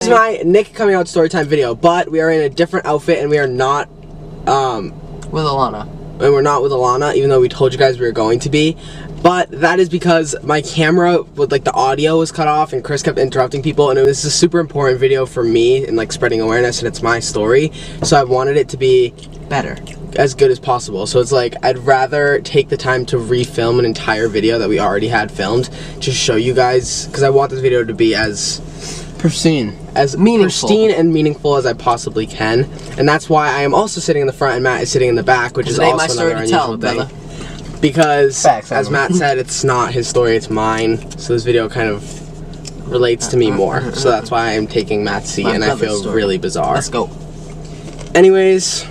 This is my Nick coming out storytime video, but we are in a different outfit and we are not, with Alana. And we're not with Alana, even though we told you guys we were going to be. But that is because my camera, with like the audio was cut off and Chris kept interrupting people, and this is a super important video for me and like spreading awareness, and it's my story. So I wanted it to be better, as good as possible. So it's like, I'd rather take the time to refilm an entire video that we already had filmed to show you guys, because I want this video to be as pristine, and meaningful as I possibly can. And that's why I am also sitting in the front and Matt is sitting in the back, which is also another unusual thing. Because, as Matt said, it's not his story, it's mine. So this video kind of relates to me more. So that's why I'm taking Matt's seat, and I feel really bizarre. Let's go. Anyways,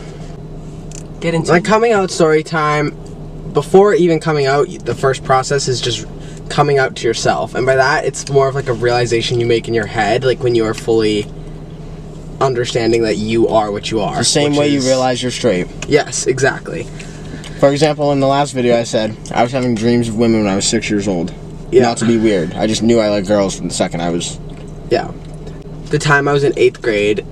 get into my coming out story time. Before even coming out, the first process is just coming out to yourself. And by that, it's more of like a realization you make in your head, like when you are fully understanding that you are what you are. The same way you realize you're straight. Yes, exactly. For example, in the last video I said, I was having dreams of women when I was 6 years old. Yeah. Not to be weird. I just knew I liked girls from the second I was... Yeah. The time I was in 8th grade,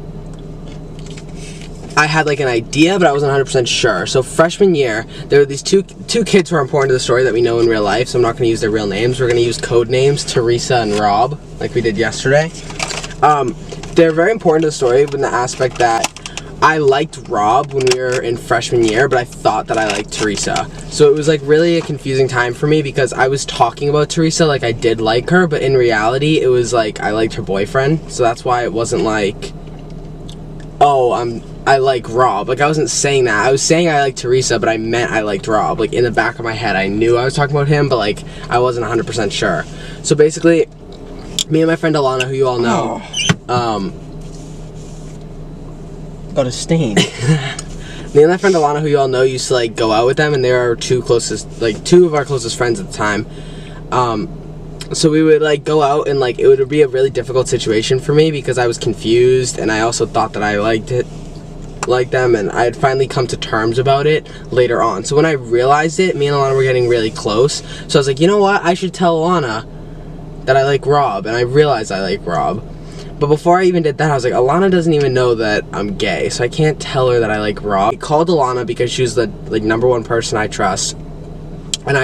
I had like an idea, but I wasn't 100% sure. So freshman year, there were these two kids who are important to the story that we know in real life, so I'm not going to use their real names. We're going to use code names, Teresa and Rob, like we did yesterday. They're very important to the story in the aspect that I liked Rob when we were in freshman year, but I thought that I liked Teresa. So it was like really a confusing time for me because I was talking about Teresa like I did like her, but in reality it was like I liked her boyfriend. So that's why it wasn't like, oh, I like Rob. Like I wasn't saying that. I was saying I liked Teresa, but I meant I liked Rob. Like in the back of my head I knew I was talking about him, but like I wasn't 100% sure. So basically, me and my friend Alana, who you all know, got a stain. Me and my friend Alana, who you all know, used to like go out with them, and they are two of our closest friends at the time. So we would like go out, and like it would be a really difficult situation for me because I was confused, and I also thought that I liked them, and I had finally come to terms about it later on. So when I realized it, me and Alana were getting really close. So I was like, you know what? I should tell Alana that I like Rob, and I realized I like Rob. But before I even did that, I was like, Alana doesn't even know that I'm gay, so I can't tell her that I like Rob. I called Alana because she was the like #1 person I trust, and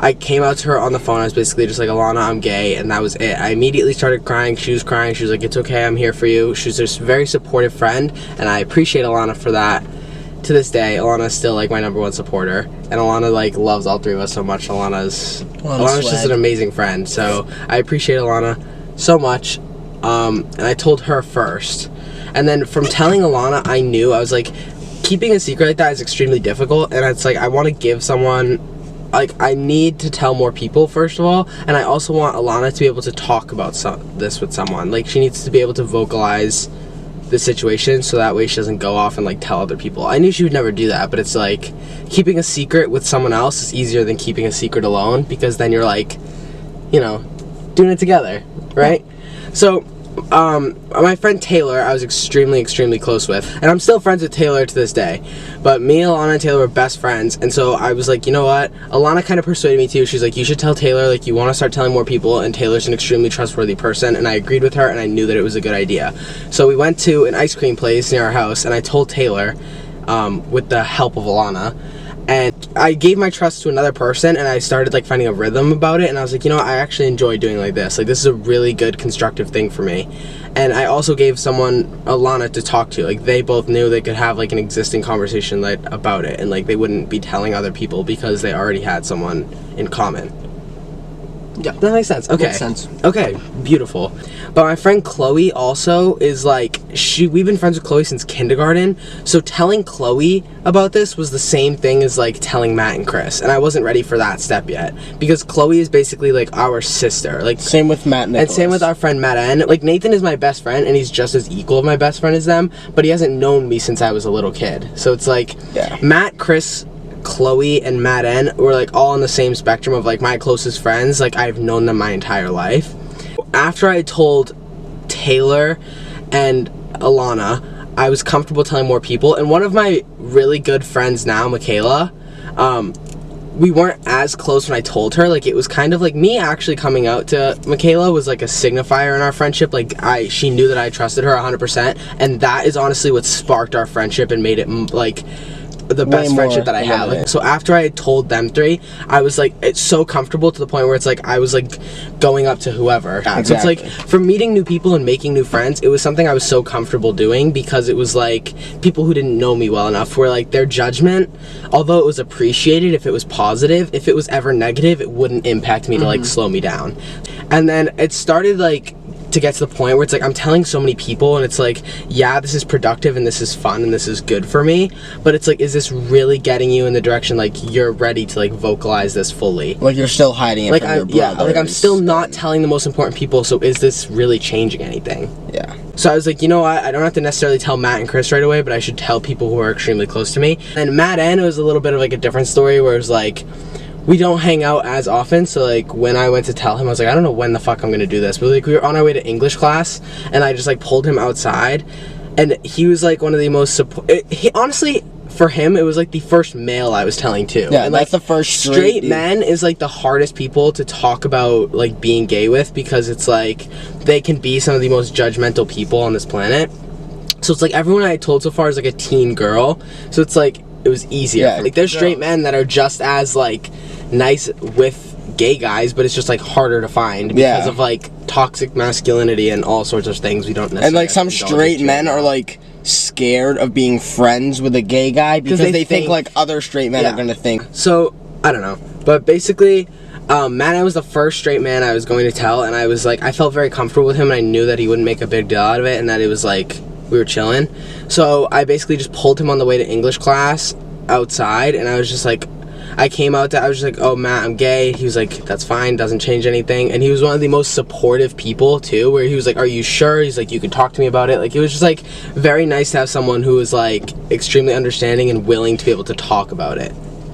I came out to her on the phone. I was basically just like, Alana, I'm gay, and that was it. I immediately started crying. She was crying. She was like, it's okay, I'm here for you. She was just a very supportive friend, and I appreciate Alana for that. To this day, Alana is still like my #1 supporter, and Alana like loves all three of us so much. Alana's just an amazing friend, so I appreciate Alana so much. And I told her first, and then from telling Alana, I knew, I was like, keeping a secret like that is extremely difficult, and it's like I want to give someone, like I need to tell more people first of all, and I also want Alana to be able to talk about this with someone. Like she needs to be able to vocalize the situation so that way she doesn't go off and like tell other people. I knew she would never do that, but it's like keeping a secret with someone else is easier than keeping a secret alone, because then you're like, you know, doing it together, right? So my friend Taylor, I was extremely close with, and I'm still friends with Taylor to this day, but me, Alana, and Taylor were best friends, and so I was like, you know what, Alana kind of persuaded me too. She's like, you should tell Taylor, like you want to start telling more people, and Taylor's an extremely trustworthy person, and I agreed with her, and I knew that it was a good idea. So we went to an ice cream place near our house, and I told Taylor, with the help of Alana, and I gave my trust to another person, and I started like finding a rhythm about it, and I was like, you know what, I actually enjoy doing like this is a really good constructive thing for me. And I also gave someone, Alana, to talk to. Like they both knew they could have like an existing conversation like about it, and like they wouldn't be telling other people because they already had someone in common. Yeah, that makes sense. Okay. Makes sense. Okay, beautiful. But my friend Chloe also is like, we've been friends with Chloe since kindergarten, so telling Chloe about this was the same thing as like telling Matt and Chris, and I wasn't ready for that step yet, because Chloe is basically like our sister. Like same with Matt and Nicholas. And same with our friend Matt N. Like Nathan is my best friend, and he's just as equal of my best friend as them, but he hasn't known me since I was a little kid. So it's like, yeah. Matt, Chris, Chloe, and Matt N were like all on the same spectrum of like my closest friends. Like I've known them my entire life. After I told Taylor and Alana, I was comfortable telling more people, and one of my really good friends now, Michaela, we weren't as close when I told her. Like, it was kind of like me actually coming out to Michaela was like a signifier in our friendship. Like, she knew that I trusted her 100%, and that is honestly what sparked our friendship and made it like the best friendship that I had. Like, so after I had told them three, I was like, it's so comfortable to the point where it's like I was like going up to whoever. Exactly. So it's like, for meeting new people and making new friends, it was something I was so comfortable doing, because it was like people who didn't know me well enough where like their judgment, although it was appreciated if it was positive, if it was ever negative, it wouldn't impact me to like slow me down. And then it started like to get to the point where it's like I'm telling so many people, and it's like, yeah, this is productive and this is fun and this is good for me, but it's like, is this really getting you in the direction like you're ready to like vocalize this fully? Like, you're still hiding it like from your brothers. Yeah, like I'm still not telling the most important people, so is this really changing anything? Yeah. So I was like, you know what, I don't have to necessarily tell Matt and Chris right away, but I should tell people who are extremely close to me. And Matt and it was a little bit of like a different story, where it was like, we don't hang out as often, so like when I went to tell him, I was like, I don't know when the fuck I'm gonna do this, but like we were on our way to English class, and I just like pulled him outside, and he was like one of the most honestly, for him, it was like the first male I was telling too. Yeah, and that's like the first straight men is like the hardest people to talk about like being gay with, because it's like they can be some of the most judgmental people on this planet. So it's like everyone I told so far is like a teen girl, so it's like it was easier. Yeah, like there's straight men that are just as like nice with gay guys, but it's just like harder to find because of like toxic masculinity and all sorts of things we don't necessarily. And like some straight men are like scared of being friends with a gay guy because they think like other straight men are gonna think. So I don't know, but basically Matt was the first straight man I was going to tell, and I was like, I felt very comfortable with him, and I knew that he wouldn't make a big deal out of it, and that it was like we were chilling. So I basically just pulled him on the way to English class outside, and I was just like, I came out to, I was just like, oh, Matt, I'm gay. He was like, that's fine, doesn't change anything. And he was one of the most supportive people too, where he was like, are you sure? He's like, you can talk to me about it. Like, it was just like very nice to have someone who was like extremely understanding and willing to be able to talk about it.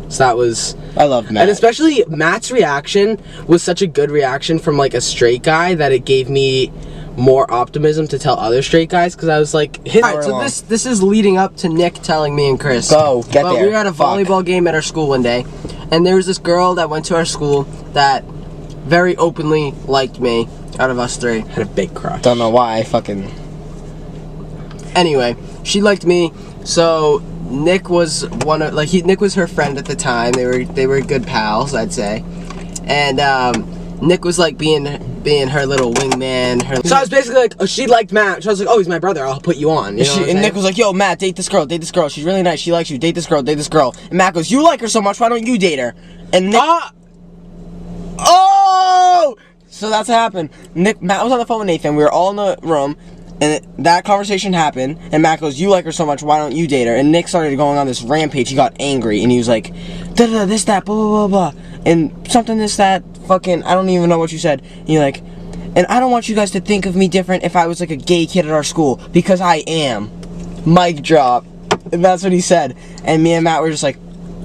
So that was, I love Matt. And especially Matt's reaction was such a good reaction from like a straight guy that it gave me more optimism to tell other straight guys, because I was like, alright, so this is leading up to Nick telling me and Chris. Get there. We were at a volleyball game at our school one day, and there was this girl that went to our school that very openly liked me out of us three. Had a big crush. Don't know why, Anyway, she liked me, so Nick was Nick was her friend at the time. They were good pals, I'd say. And Nick was like being her little wingman. So I was basically like, oh, she liked Matt. So I was like, oh, he's my brother, I'll put you on. You know and Nick was like, yo, Matt, date this girl. She's really nice. She likes you. Date this girl. And Matt goes, you like her so much, why don't you date her? And Nick... Oh! So that's what happened. Matt was on the phone with Nathan. We were all in the room, and that conversation happened. And Matt goes, you like her so much, why don't you date her? And Nick started going on this rampage. He got angry, and he was like, da-da-da, this, that, blah, blah, blah, blah. And something, this, that, fucking, I don't even know what you said. And you're like, and I don't want you guys to think of me different if I was like a gay kid at our school, because I am. Mic drop. And that's what he said. And me and Matt were just like,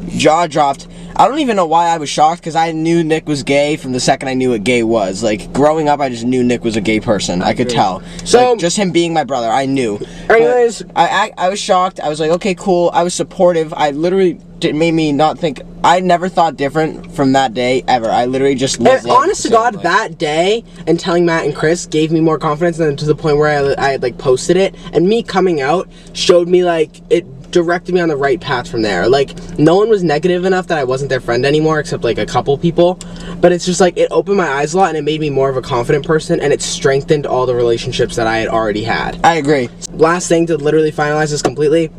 jaw dropped. I don't even know why I was shocked, because I knew Nick was gay from the second I knew what gay was. Like, growing up, I just knew Nick was a gay person. I could tell. So, like, just him being my brother, I knew. Anyways, I was shocked. I was like, okay, cool. I was supportive. I literally, it made me not think, I never thought different from that day, ever. I literally just lived life. Honest to God, that day, and telling Matt and Chris gave me more confidence, than to the point where I had, like, posted it. And me coming out showed me, like, it directed me on the right path from there. Like, no one was negative enough that I wasn't their friend anymore, except like a couple people, but it's just like it opened my eyes a lot, and it made me more of a confident person, and it strengthened all the relationships that I had already had. I agree. Last thing to literally finalize this completely,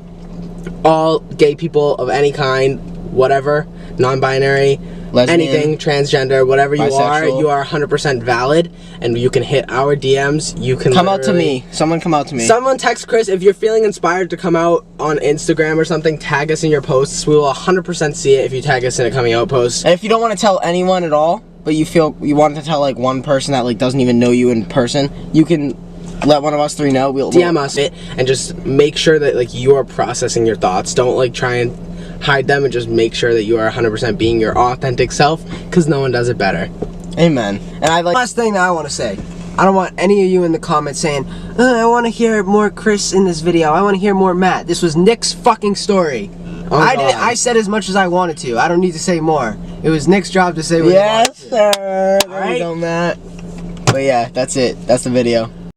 all gay people of any kind, whatever, non-binary, lesbian, anything, transgender, whatever you are 100% valid, and you can hit our DMs. You can come out to me. Someone come out to me. Someone text Chris if you're feeling inspired to come out on Instagram or something. Tag us in your posts. We will 100% see it if you tag us in a coming out post. And if you don't want to tell anyone at all, but you feel you want to tell like one person that like doesn't even know you in person, you can let one of us three know. We'll DM us it, and just make sure that like you are processing your thoughts. Don't like try and hide them, and just make sure that you are 100% being your authentic self, because no one does it better. Amen. And I like last thing that I want to say, I don't want any of you in the comments saying, I want to hear more Chris in this video, I want to hear more Matt. This was Nick's fucking story. Oh, I didn't. God. I said as much as I wanted to. I don't need to say more. It was Nick's job to say what he wanted Yes, to. sir. There Alright. you go, Matt. But yeah, that's it. That's the video.